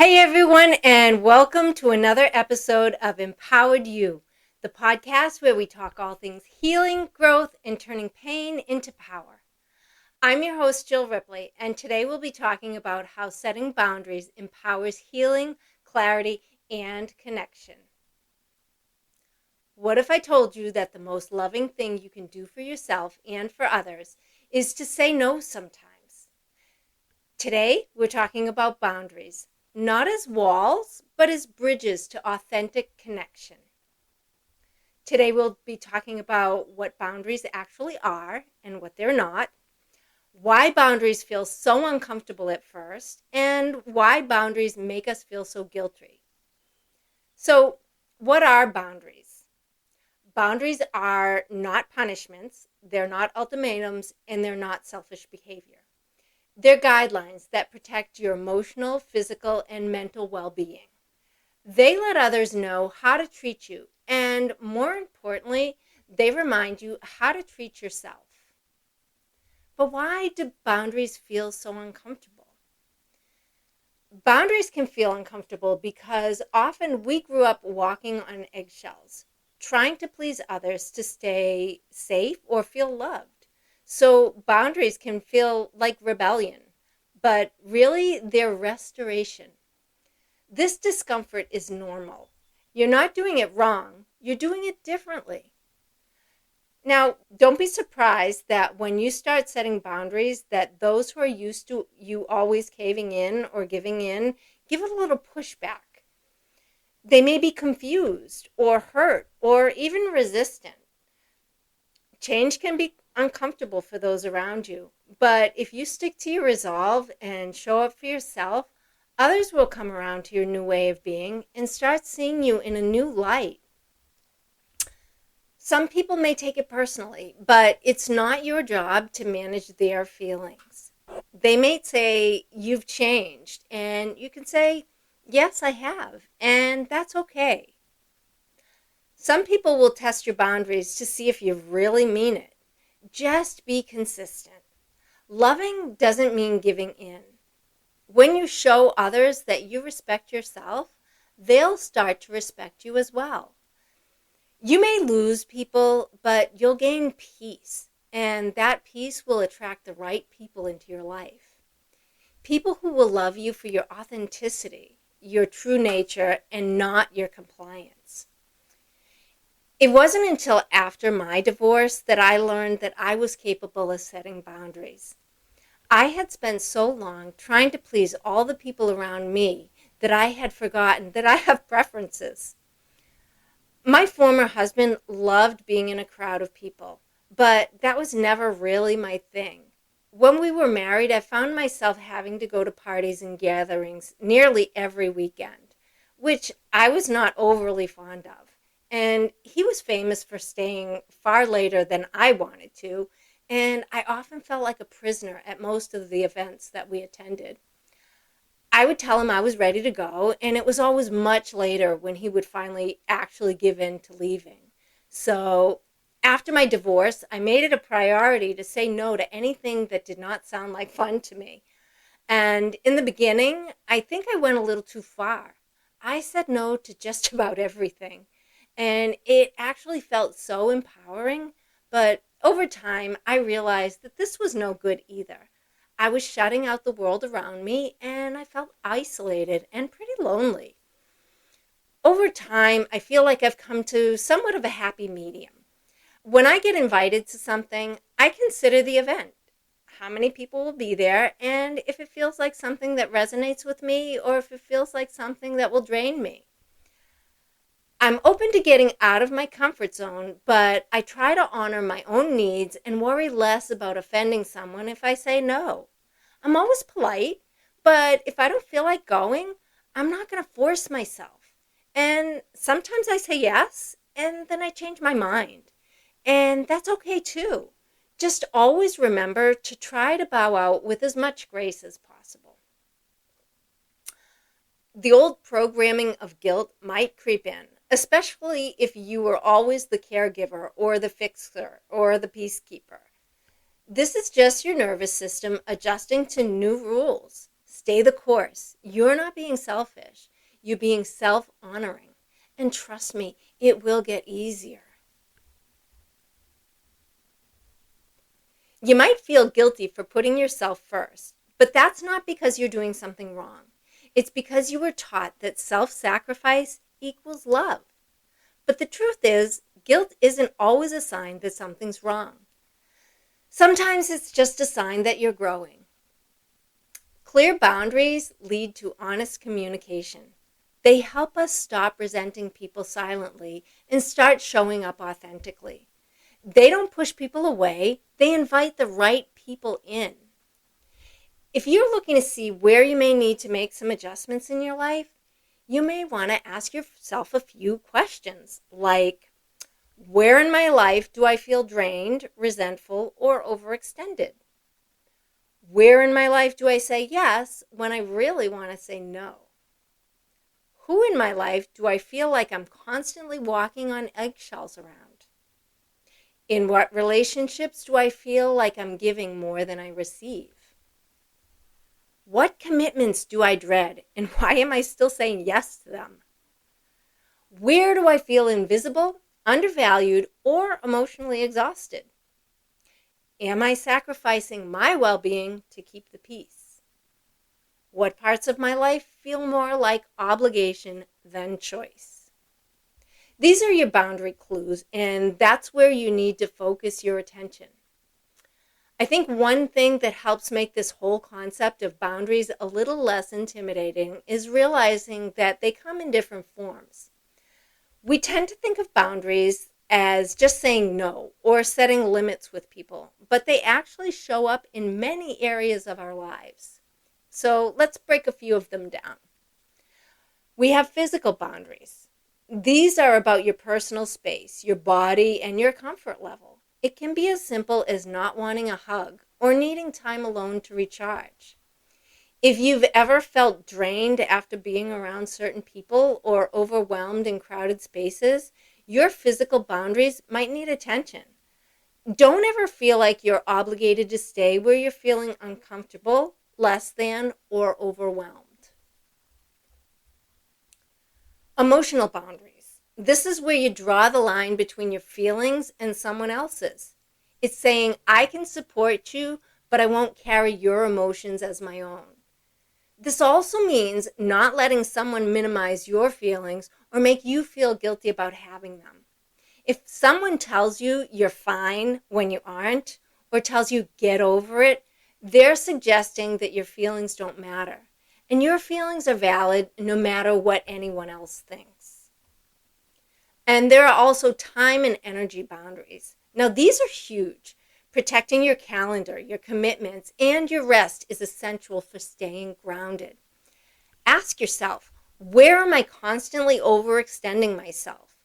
Hey everyone, and welcome to another episode of Empowered You, the podcast where we talk all things healing, growth, and turning pain into power. I'm your host, Jill Ripley, and today we'll be talking about how setting boundaries empowers healing, clarity, and connection. What if I told you that the most loving thing you can do for yourself and for others is to say no sometimes? Today, we're talking about boundaries. Not as walls, but as bridges to authentic connection. Today we'll be talking about what boundaries actually are and what they're not, why boundaries feel so uncomfortable at first, and why boundaries make us feel so guilty. So, what are boundaries? Boundaries are not punishments, they're not ultimatums, and they're not selfish behavior. They're guidelines that protect your emotional, physical, and mental well-being. They let others know how to treat you, and more importantly, they remind you how to treat yourself. But why do boundaries feel so uncomfortable? Boundaries can feel uncomfortable because often we grew up walking on eggshells, trying to please others to stay safe or feel loved. So boundaries can feel like rebellion, but really they're restoration. This discomfort is normal. You're not doing it wrong, you're doing it differently. Now, don't be surprised that when you start setting boundaries, that those who are used to you always caving in or giving in, give it a little pushback. They may be confused or hurt or even resistant. Change can be uncomfortable for those around you, but if you stick to your resolve and show up for yourself, others will come around to your new way of being and start seeing you in a new light. Some people may take it personally, but it's not your job to manage their feelings. They may say, "You've changed," and you can say, "Yes, I have," and that's okay. Some people will test your boundaries to see if you really mean it. Just be consistent. Loving doesn't mean giving in. When you show others that you respect yourself, they'll start to respect you as well. You may lose people, but you'll gain peace, and that peace will attract the right people into your life. People who will love you for your authenticity, your true nature, and not your compliance. It wasn't until after my divorce that I learned that I was capable of setting boundaries. I had spent so long trying to please all the people around me that I had forgotten that I have preferences. My former husband loved being in a crowd of people, but that was never really my thing. When we were married, I found myself having to go to parties and gatherings nearly every weekend, which I was not overly fond of. And he was famous for staying far later than I wanted to, and I often felt like a prisoner at most of the events that we attended. I would tell him I was ready to go, and it was always much later when he would finally actually give in to leaving. So after my divorce, I made it a priority to say no to anything that did not sound like fun to me. And in the beginning, I think I went a little too far. I said no to just about everything. And it actually felt so empowering, but over time, I realized that this was no good either. I was shutting out the world around me, and I felt isolated and pretty lonely. Over time, I feel like I've come to somewhat of a happy medium. When I get invited to something, I consider the event, how many people will be there, and if it feels like something that resonates with me or if it feels like something that will drain me. I'm open to getting out of my comfort zone, but I try to honor my own needs and worry less about offending someone if I say no. I'm always polite, but if I don't feel like going, I'm not going to force myself. And sometimes I say yes, and then I change my mind. And that's okay too. Just always remember to try to bow out with as much grace as possible. The old programming of guilt might creep in, especially if you were always the caregiver or the fixer or the peacekeeper. This is just your nervous system adjusting to new rules. Stay the course. You're not being selfish. You're being self-honoring. And trust me, it will get easier. You might feel guilty for putting yourself first, but that's not because you're doing something wrong. It's because you were taught that self-sacrifice equals love. But the truth is, guilt isn't always a sign that something's wrong. Sometimes it's just a sign that you're growing. Clear boundaries lead to honest communication. They help us stop resenting people silently and start showing up authentically. They don't push people away, they invite the right people in. If you're looking to see where you may need to make some adjustments in your life, you may want to ask yourself a few questions like, where in my life do I feel drained, resentful, or overextended? Where in my life do I say yes when I really want to say no? Who in my life do I feel like I'm constantly walking on eggshells around? In what relationships do I feel like I'm giving more than I receive? What commitments do I dread, and why am I still saying yes to them? Where do I feel invisible, undervalued, or emotionally exhausted? Am I sacrificing my well-being to keep the peace? What parts of my life feel more like obligation than choice? These are your boundary clues, and that's where you need to focus your attention. I think one thing that helps make this whole concept of boundaries a little less intimidating is realizing that they come in different forms. We tend to think of boundaries as just saying no or setting limits with people, but they actually show up in many areas of our lives. So let's break a few of them down. We have physical boundaries. These are about your personal space, your body, and your comfort level. It can be as simple as not wanting a hug or needing time alone to recharge. If you've ever felt drained after being around certain people or overwhelmed in crowded spaces, your physical boundaries might need attention. Don't ever feel like you're obligated to stay where you're feeling uncomfortable, less than, or overwhelmed. Emotional boundaries. This is where you draw the line between your feelings and someone else's. It's saying, I can support you, but I won't carry your emotions as my own. This also means not letting someone minimize your feelings or make you feel guilty about having them. If someone tells you you're fine when you aren't, or tells you get over it, they're suggesting that your feelings don't matter. And your feelings are valid no matter what anyone else thinks. And there are also time and energy boundaries. Now, these are huge. Protecting your calendar, your commitments, and your rest is essential for staying grounded. Ask yourself, where am I constantly overextending myself?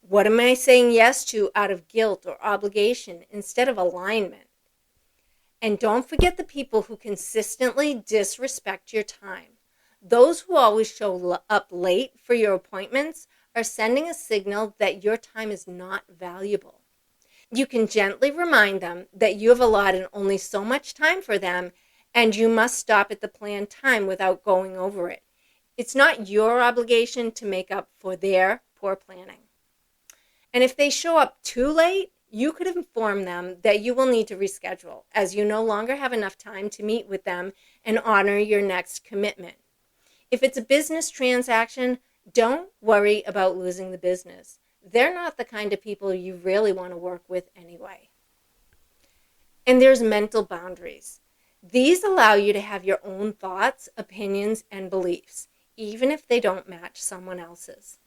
What am I saying yes to out of guilt or obligation instead of alignment? And don't forget the people who consistently disrespect your time. Those who always show up late for your appointments are sending a signal that your time is not valuable. You can gently remind them that you have allotted only so much time for them and you must stop at the planned time without going over it. It's not your obligation to make up for their poor planning. And if they show up too late, you could inform them that you will need to reschedule as you no longer have enough time to meet with them and honor your next commitment. If it's a business transaction, don't worry about losing the business. They're not the kind of people you really want to work with anyway. And there's mental boundaries. These allow you to have your own thoughts, opinions, and beliefs, even if they don't match someone else's.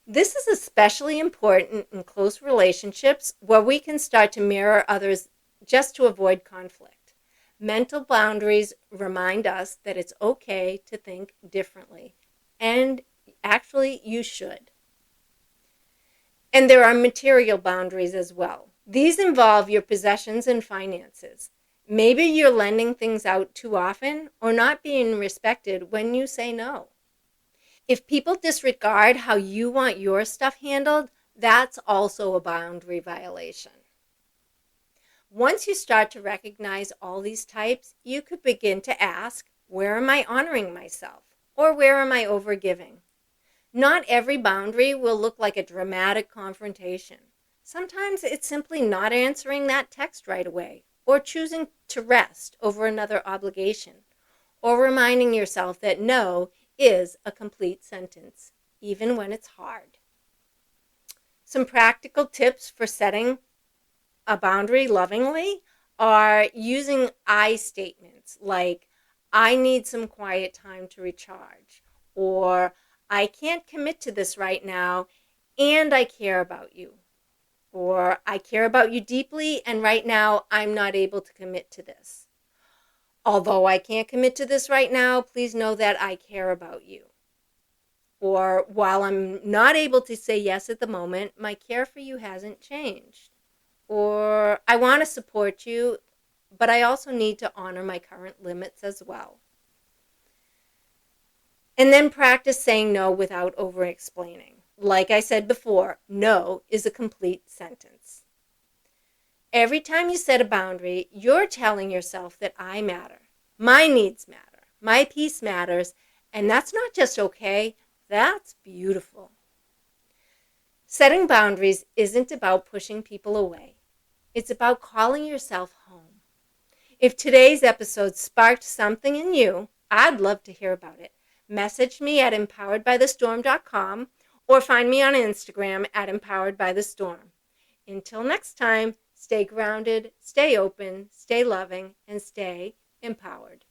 This is especially important in close relationships where we can start to mirror others just to avoid conflict. Mental boundaries remind us that it's okay to think differently, and actually you should. And there are material boundaries as well. These involve your possessions and finances. Maybe you're lending things out too often or not being respected when you say no. If people disregard how you want your stuff handled, that's also a boundary violation. Once you start to recognize all these types, you could begin to ask, Where am I honoring myself? Or where am I overgiving? Not every boundary will look like a dramatic confrontation. Sometimes it's simply not answering that text right away, or choosing to rest over another obligation, or reminding yourself that no is a complete sentence, even when it's hard. Some practical tips for setting a boundary lovingly are using I statements like, I need some quiet time to recharge, or I can't commit to this right now, and I care about you, or I care about you deeply, and right now I'm not able to commit to this. Although I can't commit to this right now, please know that I care about you. Or while I'm not able to say yes at the moment, my care for you hasn't changed. Or I want to support you, but I also need to honor my current limits as well. And then practice saying no without over-explaining. Like I said before, no is a complete sentence. Every time you set a boundary, you're telling yourself that I matter. My needs matter. My peace matters. And that's not just okay, that's beautiful. Setting boundaries isn't about pushing people away. It's about calling yourself home. If today's episode sparked something in you, I'd love to hear about it. Message me at empoweredbythestorm.com or find me on Instagram at empoweredbythestorm. Until next time, stay grounded, stay open, stay loving, and stay empowered.